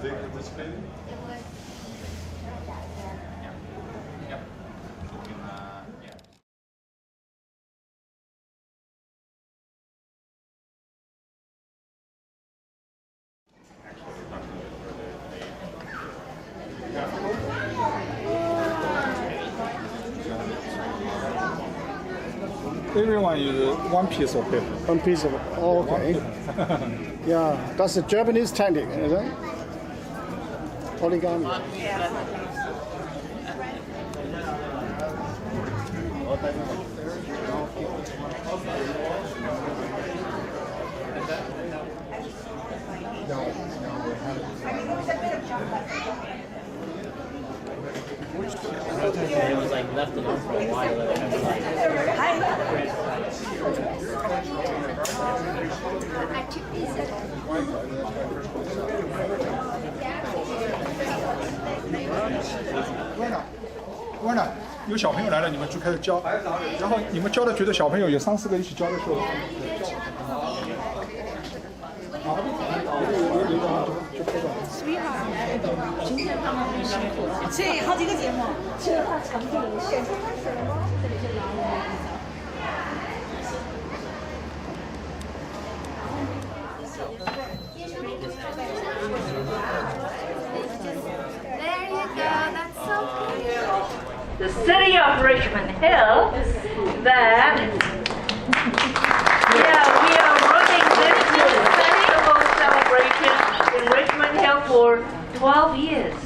they participating? Yep. Everyone uses one piece of paper. One piece of, oh, okay. Yeah, that's a Japanese technique, is it? Origami. It was like left alone for a while. Werner， 有小朋友来了，你们就开始教，然后你们教的觉得小朋友有3、4个一起教的时候，今天他们很辛苦，所以好几个节目，其实他成品选出来什么，这里就拿了。There you go, that's so cool. The city of Richmond Hill that we are running this festival celebration in Richmond Hill for 12 years.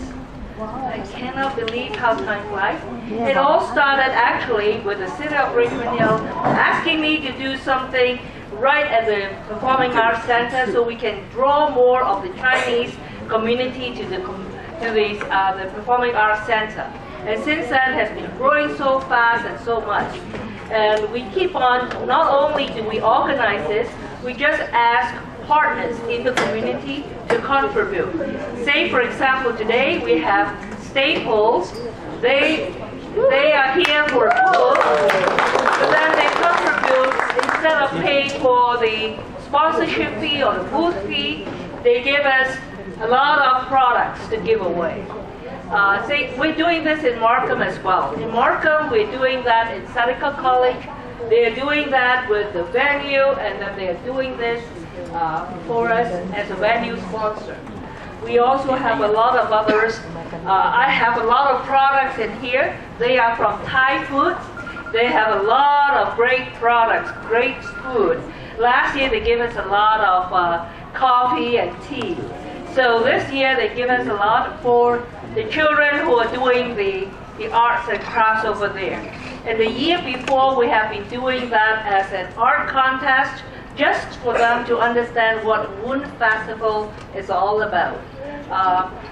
I cannot believe how time flies. It all started actually with the city of Richmond Hill asking me to do something right at the Performing Arts Center so we can draw more of the Chinese community to the Performing Arts Center. And since then has been growing so fast and so much. And we keep on, not only do we organize this, we just ask partners in the community to contribute. Say for example today we have Staples, they are here for a book, but then they contribute, instead of paying for the sponsorship fee or the booth fee, they give us a lot of products to give away. We're doing this in Markham as well. In Markham, we're doing that in Seneca College. They're doing that with the venue, and then they're doing this for us as a venue sponsor. We also have a lot of others. I have a lot of products in here. They are from Thai food. They have a lot of great products, great food. Last year, they gave us a lot of coffee and tea. So this year, they give us a lot for the children who are doing the arts and crafts over there. And the year before, we have been doing that as an art contest, just for them to understand what Woon Festival is all about.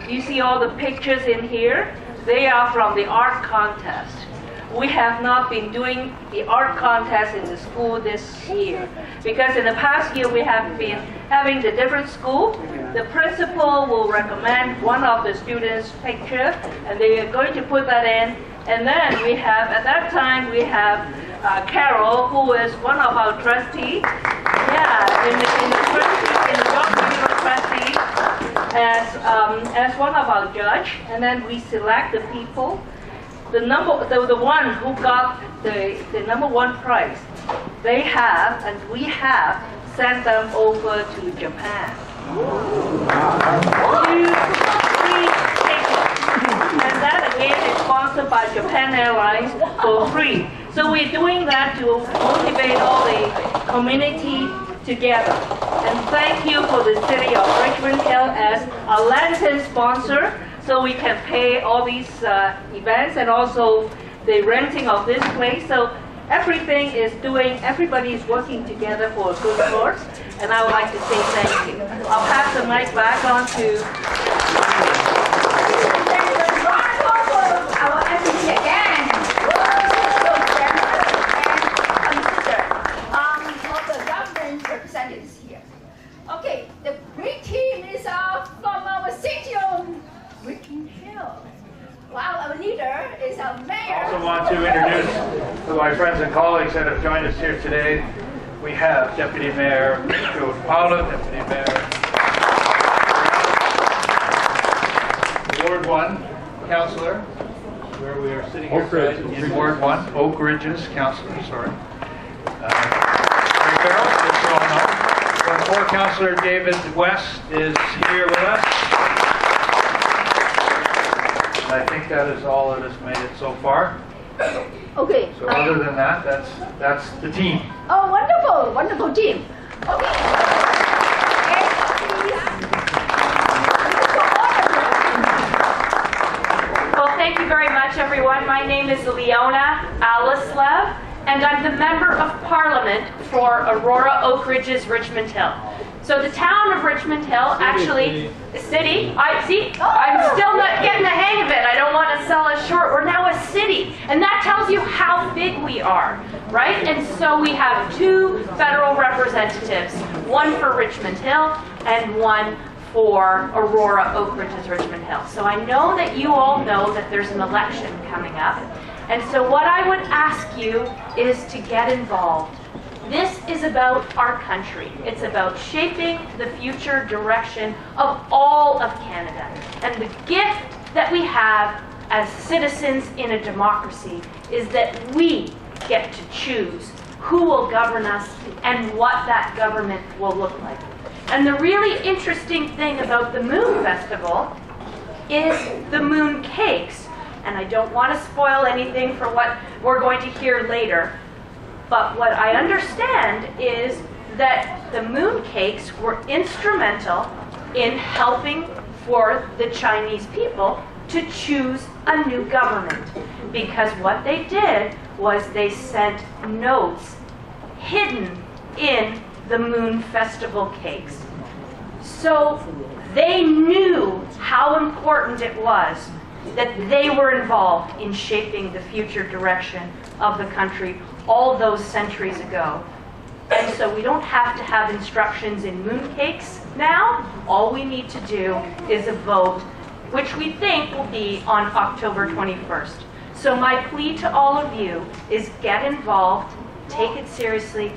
You see all the pictures in here? They are from the art contest. We have not been doing the art contest in the school this year because in the past year we have been having the different school. The principal will recommend one of the students' picture and they are going to put that in. And then we have, at that time, we have Carol, who is one of our trustees. Yeah, in the trustee, as one of our judge. And then we select the people. The one who got the number one prize, they have, and we have, sent them over to Japan. 2, 3 tickets. And that again is sponsored by Japan Airlines for free. So we're doing that to motivate all the community together. And thank you for the city of Richmond Hill as a lantern sponsor, so we can pay all these events and also the renting of this place. So everything is everybody is working together for a good cause, and I would like to say thank you. I'll pass the mic back on to our MC again. Of the government representatives here. Okay, the green team is from our city of Richmond Hill. While our leader is our mayor. I also want to introduce to my friends and colleagues that have joined us here today. We have Deputy Mayor Joe Paula, Deputy Mayor Ward 1 councillor, where we are sitting here tonight in Ward 1, Oak Ridges councillor, sorry. Mary Farrell, as you all know. Ward 4 councillor David West is here with us. And I think that is all that has made it so far. Okay. So other than that, that's the team. Oh, wonderful, wonderful team. Okay. Well, thank you very much, everyone. My name is Leona Alislev, and I'm the Member of Parliament for Aurora, Oak Ridges, Richmond Hill. So the town of Richmond Hill, actually, the city, I'm still not getting the hang of it. I don't want to sell us short. We're now a city, and that tells you how big we are, right? And so we have 2 federal representatives, one for Richmond Hill and one for Aurora, Oak Ridges, Richmond Hill. So I know that you all know that there's an election coming up. And so what I would ask you is to get involved. This is about our country. It's about shaping the future direction of all of Canada. And the gift that we have as citizens in a democracy is that we get to choose who will govern us and what that government will look like. And the really interesting thing about the Moon Festival is the moon cakes. And I don't want to spoil anything for what we're going to hear later. But what I understand is that the moon cakes were instrumental in helping for the Chinese people to choose a new government. Because what they did was they sent notes hidden in the Moon Festival cakes. So they knew how important it was that they were involved in shaping the future direction of the country all those centuries ago. And so we don't have to have instructions in mooncakes now. All we need to do is a vote, which we think will be on October 21st. So my plea to all of you is get involved, take it seriously.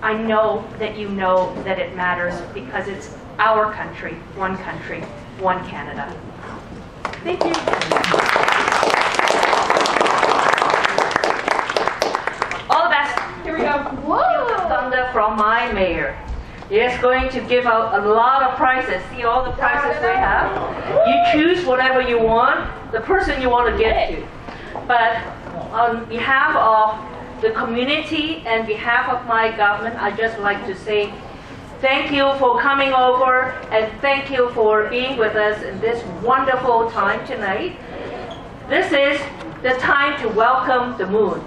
I know that you know that it matters because it's our country, one Canada. Thank you. All the best. Here we go. Whoa! Thunder from my mayor. He is going to give out a lot of prizes. See all the prizes we have? You choose whatever you want, the person you want to get to. But on behalf of the community and behalf of my government, I'd just like to say thank you for coming over and thank you for being with us in this wonderful time tonight. This is the time to welcome the moon.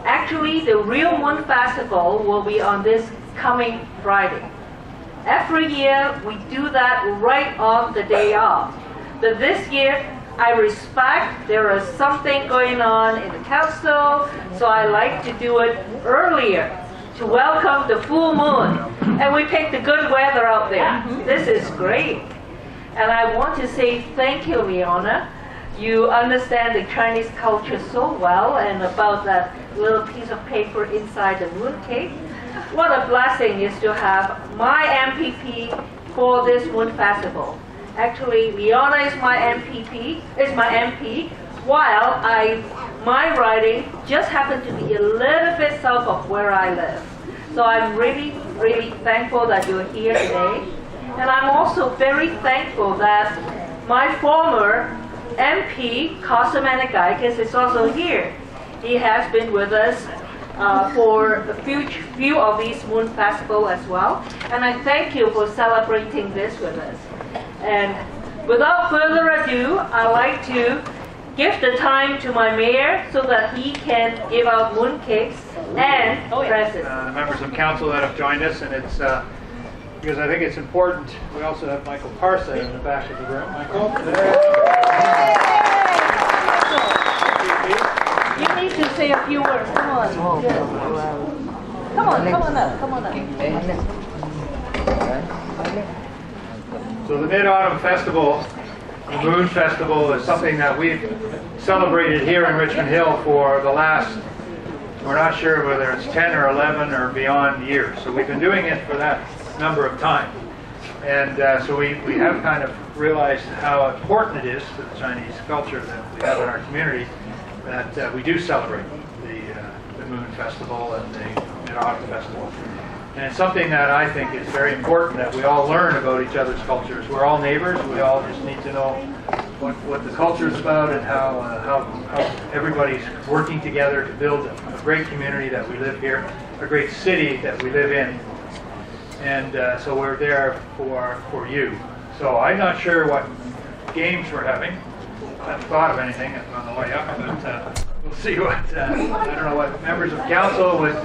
Actually, the real Moon Festival will be on this coming Friday. Every year, we do that right on the day off. But this year, I respect there is something going on in the council, so I like to do it earlier to welcome the full moon. And we picked the good weather out there. This is great. And I want to say thank you, Leona. You understand the Chinese culture so well, and about that little piece of paper inside the moon cake. What a blessing is to have my MPP for this Moon Festival. Actually, Leona is my MP, while my riding just happened to be a little bit south of where I live. So I'm really, really thankful that you're here today. And I'm also very thankful that my former MP, Kosomenagaikis, is also here. He has been with us for a few of these Moon Festival as well. And I thank you for celebrating this with us. And without further ado, I'd like to give the time to my mayor so that he can give out moon cakes and presents. The members of council that have joined us, and it's because I think it's important. We also have Michael Parsa in the back of the room. Michael. You need to say a few words. Come on. Come on up. So the Mid-Autumn Festival, the Moon Festival, is something that we've celebrated here in Richmond Hill for the last, we're not sure whether it's 10 or 11 or beyond years. So we've been doing it for that number of time. And so we have kind of realized how important it is to the Chinese culture that we have in our community that we do celebrate the Moon Festival and the Mid-Autumn Festival. And it's something that I think is very important that we all learn about each other's cultures. We're all neighbors. We all just need to know what the culture is about and how everybody's working together to build a great community that we live here, a great city that we live in. And so we're there for you. So I'm not sure what games we're having. I haven't thought of anything on the way up, but we'll see what, I don't know what members of council would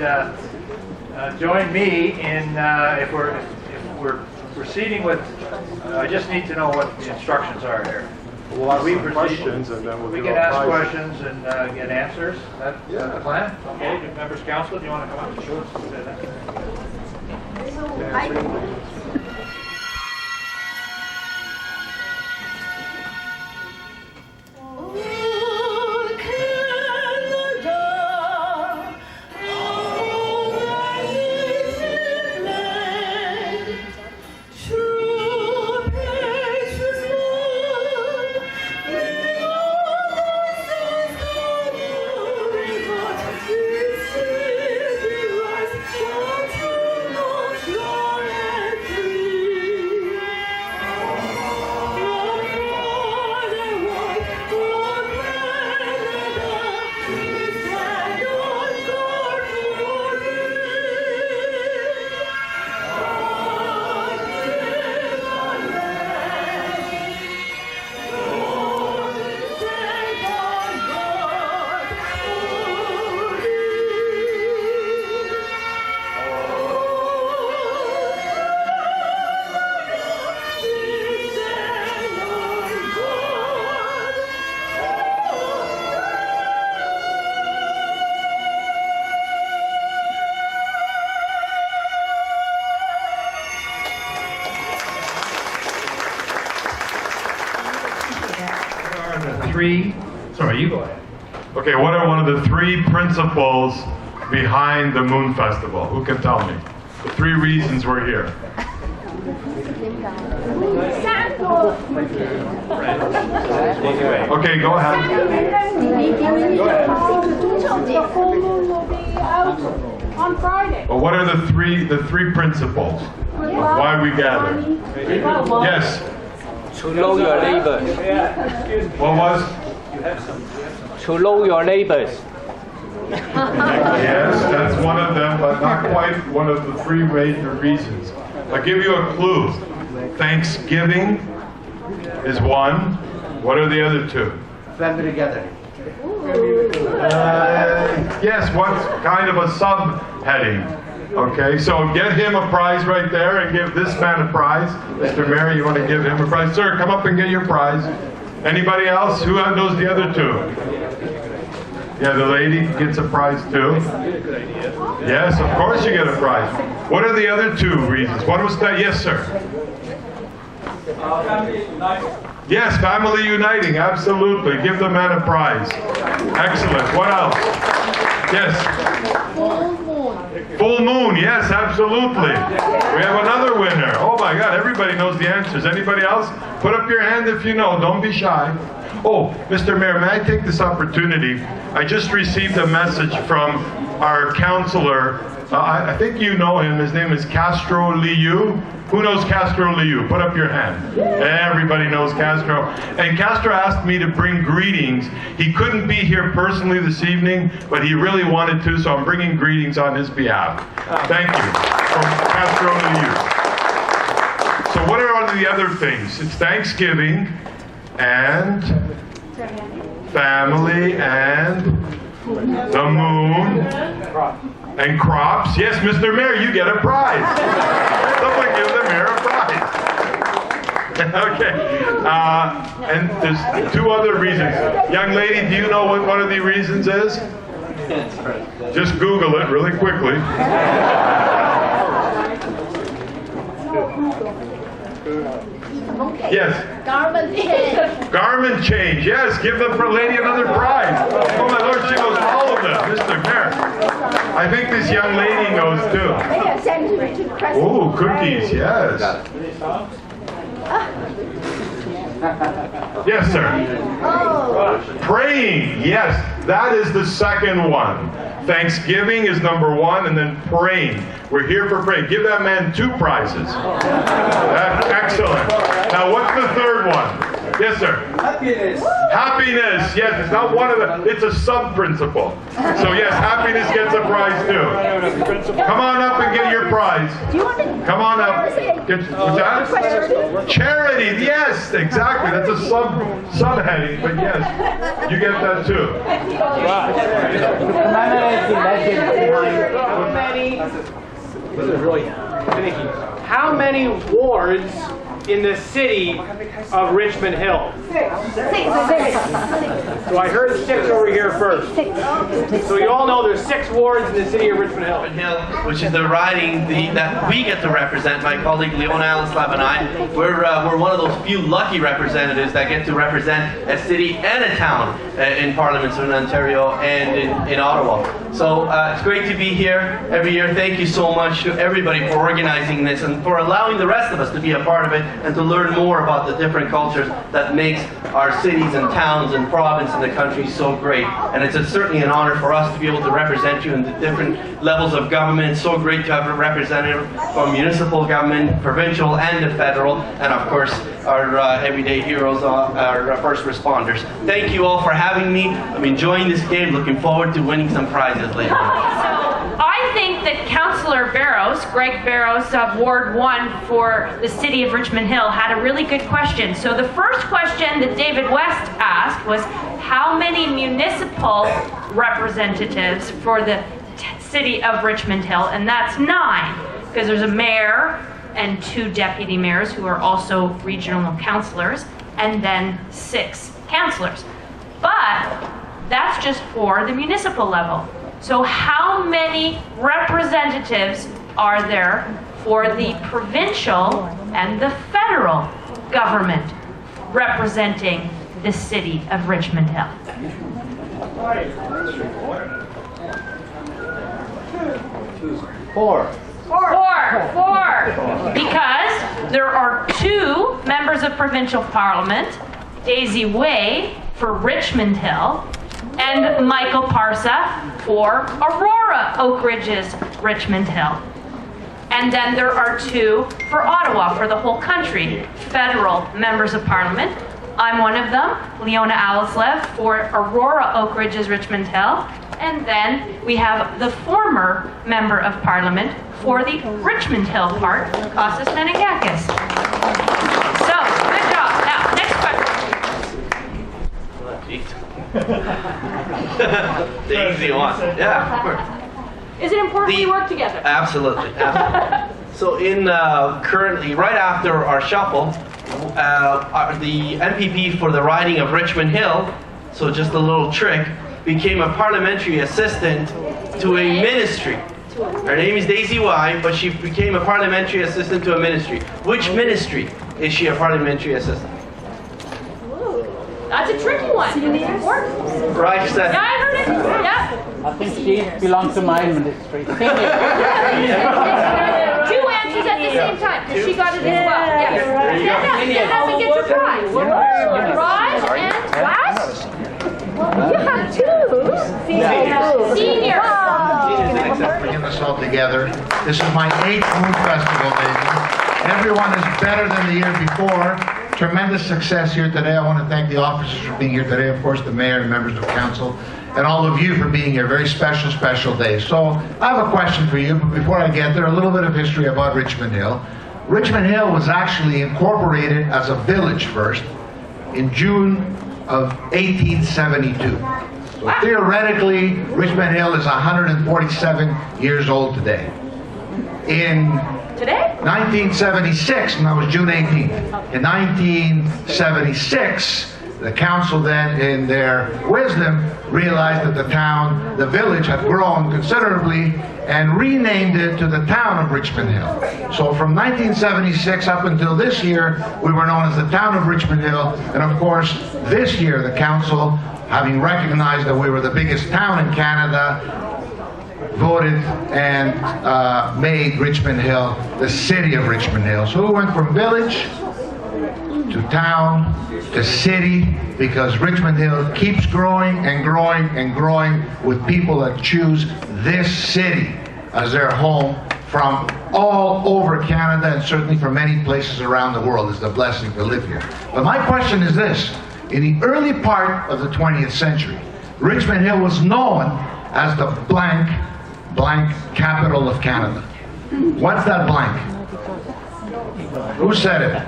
join me in if we're proceeding with, I just need to know what the instructions are here. We'll ask some questions and then we'll we give can our ask prize. questions and get answers. That's the plan? Okay, members of council, do you want to come up? Sure. Sorry, you go ahead. Okay, what are one of the 3 principles behind the Moon Festival? Who can tell me? The 3 reasons we're here. Okay, go ahead. On Friday. Well, what are the three principles of why we gather? Yes. To know your neighbors. What was? To know your neighbors. Yes, that's one of them, but not quite one of the 3 major reasons. I'll give you a clue. Thanksgiving is one. What are the other 2? Family gathering. Yes, what's kind of a subheading? Okay, so get him a prize right there and give this man a prize. Mr. Mayor, you want to give him a prize? Sir, come up and get your prize. Anybody else? Who knows the other 2? Yeah, the lady gets a prize too. Yes, of course you get a prize. What are the other 2 reasons? What was that? Yes, sir. Yes, family uniting, absolutely. Give the man a prize. Excellent. What else? Yes. Full moon, yes, absolutely. We have another winner. Oh my God, everybody knows the answers. Anybody else? Put up your hand if you know. Don't be shy. Oh, Mr. Mayor, may I take this opportunity? I just received a message from our councillor. I think you know him. His name is Castro Liu. Who knows Castro Liu? Put up your hand. Everybody knows Castro. And Castro asked me to bring greetings. He couldn't be here personally this evening, but he really wanted to, so I'm bringing greetings on his behalf. Thank you. From Castro Liu. So what are all the other things? It's Thanksgiving and family and the moon and crops. Yes, Mr. Mayor, you get a prize. Someone give the mayor a prize. Okay. And there's 2 other reasons. Young lady, do you know what one of the reasons is? Just Google it really quickly. Yes. Garment change. Garment change. Yes, give the lady another prize. Oh my Lord, she knows all of them, Mr. Mayor. I think this young lady knows too. Oh, cookies, yes. Yes, sir. Praying, yes, that is the second one. Thanksgiving is number one, and then praying. We're here for praying. Give that man 2 prizes. That's excellent. Now, what's the third one? Yes, sir. Happiness. Happiness, yes, it's not one of the, it's a sub-principle. So yes, happiness gets a prize too. Come on up and get your prize. Come on up. What's that? Charity, yes, exactly. That's a subheading, but yes, you get that too. How many wards in the city of Richmond Hill? 6. So I heard 6 over here first. So you all know there's 6 wards in the city of Richmond Hill. Which is the riding that we get to represent. My colleague Leona Alislav and I, we're one of those few lucky representatives that get to represent a city and a town in parliaments in Ontario and in Ottawa. So it's great to be here every year. Thank you so much to everybody for organizing this and for allowing the rest of us to be a part of it and to learn more about the different cultures that makes our cities and towns and province and the country so great. And it's certainly an honor for us to be able to represent you in the different levels of government. It's so great to have a representative from municipal government, provincial and the federal, and of course our everyday heroes, our first responders. Thank you all for having me. I'm enjoying this game, looking forward to winning some prizes later on. I think that Councillor Barrows, Greg Barrows of Ward 1 for the City of Richmond Hill, had a really good question. So the first question that David West asked was, how many municipal representatives for the City of Richmond Hill? And that's 9, because there's a mayor and 2 deputy mayors who are also regional councillors, and then 6 councillors. But that's just for the municipal level. So how many representatives are there for the provincial and the federal government representing the City of Richmond Hill? 4. 4. Because there are 2 members of provincial parliament, Daisy Way for Richmond Hill, and Michael Parsa for Aurora Oak Ridges Richmond Hill. And then there are 2 for Ottawa, for the whole country, federal members of parliament. I'm one of them, Leona Alislav for Aurora Oak Ridges Richmond Hill. And then we have the former member of parliament for the Richmond Hill part, Kostas Menegakis. So, good job. Now, next question. The easy one. Yeah, of course. Is it important we work together? Absolutely. So currently, right after our shuffle, the MPP for the riding of Richmond Hill, so just a little trick, became a parliamentary assistant to a ministry. Her name is Daisy Y, but she became a parliamentary assistant to a ministry. Which ministry is she a parliamentary assistant? That's a tricky one. It's important. Right, Seth? Yeah, I heard it. Yeah. I think she belongs to my ministry. 2 answers at the same time, because she got it as well. Yes. Stand up and get your prize. Raj and last? You have 2. Senior. Bringing us all together. This is my 8th Moon Festival, baby. Everyone is better than the year before. Tremendous success here today. I want to thank the officers for being here today, of course, the mayor and members of council, and all of you for being here. Very special, special day. So I have a question for you, but before I get there, a little bit of history about Richmond Hill. Richmond Hill was actually incorporated as a village first in June of 1872. So theoretically, Richmond Hill is 147 years old today. In 1976, and that was June 18th. In 1976, the council then, in their wisdom, realized that the village had grown considerably and renamed it to the town of Richmond Hill. So from 1976 up until this year, we were known as the town of Richmond Hill. And of course, this year, the council, having recognized that we were the biggest town in Canada, voted and made Richmond Hill the city of Richmond Hill. So we went from village to town to city, because Richmond Hill keeps growing and growing and growing with people that choose this city as their home from all over Canada and certainly from many places around the world. It's a blessing to live here. But my question is this: in the early part of the 20th century, Richmond Hill was known as the blank capital of Canada. What's that blank? Who said it?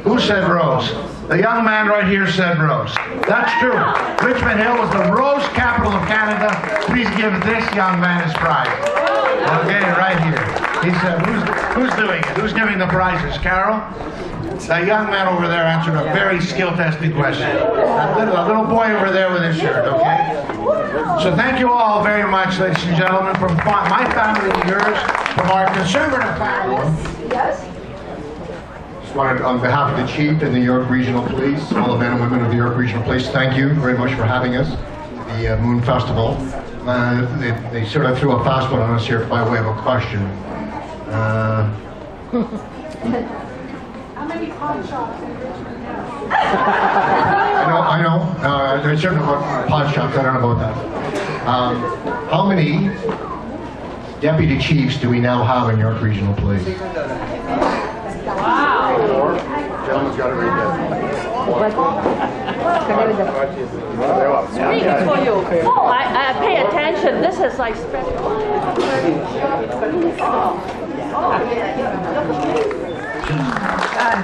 Who said Rose? The young man right here said Rose. That's true. Richmond Hill was the Rose capital of Canada. Please give this young man his prize. Okay, right here. He said, who's doing it? Who's giving the prizes? Carol? That young man over there answered a very skill-testing question. A little boy over there with his shirt, okay? So thank you all very much, ladies and gentlemen, from my family and yours, from our conservative family. Yes. Just wanted, on behalf of the Chief and the York Regional Police, all the men and women of the York Regional Police, thank you very much for having us at the Moon Festival. They sort of threw a fast one on us here by way of a question. How many pawn shops in Richmond now? I know. There's certain pawn shops, I don't know about that. How many deputy chiefs do we now have in York Regional Police? Wow. Gentleman's got it right Speaking for you. Oh, I pay attention. This is like special.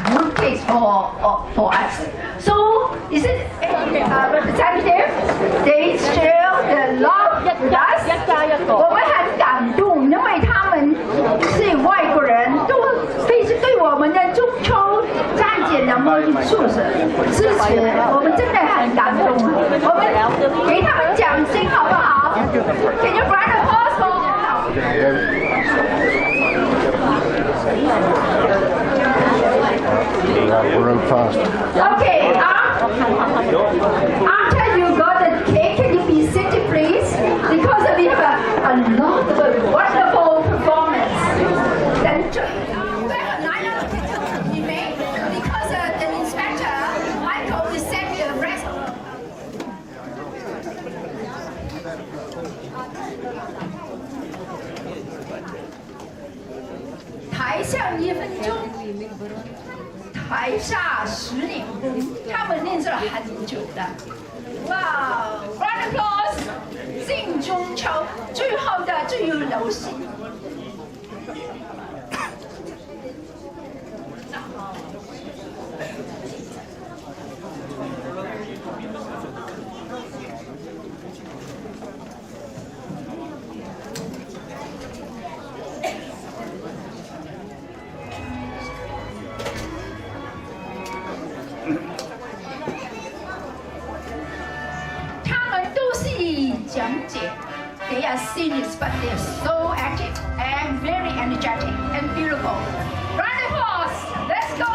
Good case for us. So, is it representative? They share the love with us. 我们很感动，因为他们是外国人，都非是对我们的中秋站姐的魔力素质支持，我们真的很感动。我们给他们掌声好不好 ？Can you round of applause for them? We're out fast. Okay, after you got the cake, can you be seated, please? Because we have a lot of wonderful performance. Then, because the inspector, Michael, will send the rest. 台上1分钟。台下10年，他们练习了很久的。哇 ！Round of applause！ 敬中秋，最后的最有游戏。They are seniors, but they are so active and very energetic and beautiful. Round of applause! Let's go!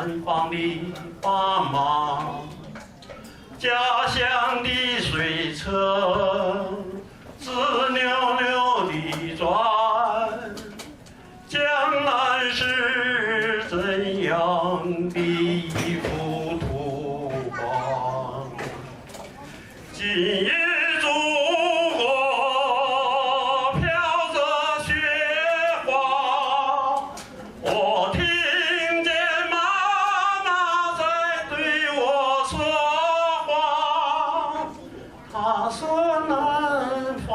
南方的爸妈，家乡的水车直溜溜地转，江南是怎样的一幅图画？今日祖国飘着雪花，我听见妈妈在对我说话。她说南方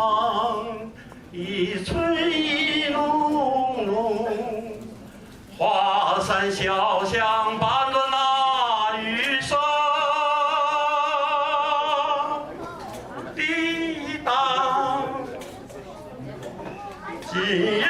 一春意浓浓，华山小巷伴着那雨声。今日